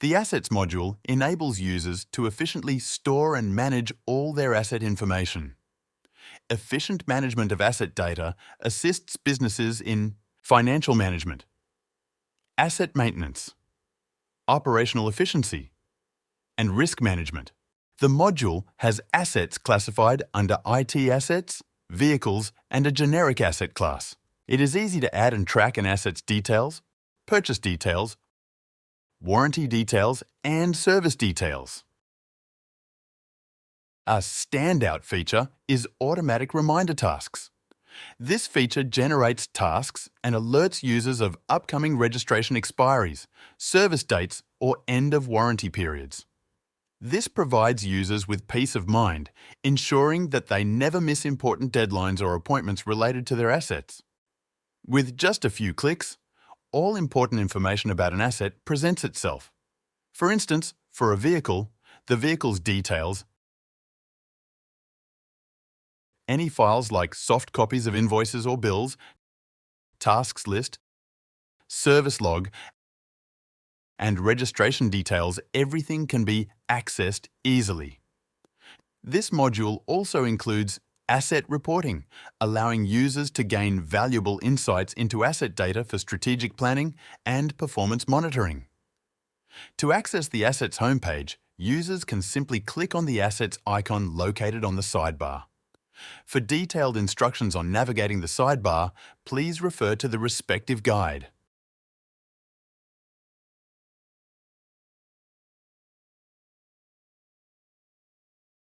The Assets module enables users to efficiently store and manage all their asset information. Efficient management of asset data assists businesses in financial management, asset maintenance, operational efficiency, and risk management. The module has assets classified under IT assets, vehicles, and a generic asset class. It is easy to add and track an asset's details, purchase details, warranty details, and service details. A standout feature is automatic reminder tasks. This feature generates tasks and alerts users of upcoming registration expiries, service dates, or end of warranty periods. This provides users with peace of mind, ensuring that they never miss important deadlines or appointments related to their assets. With just a few clicks, all important information about an asset presents itself. For instance, for a vehicle, the vehicle's details, any files like soft copies of invoices or bills, tasks list, service log, and registration details, everything can be accessed easily. This module also includes asset reporting, allowing users to gain valuable insights into asset data for strategic planning and performance monitoring. To access the Assets homepage, users can simply click on the Assets icon located on the sidebar. For detailed instructions on navigating the sidebar, please refer to the respective guide.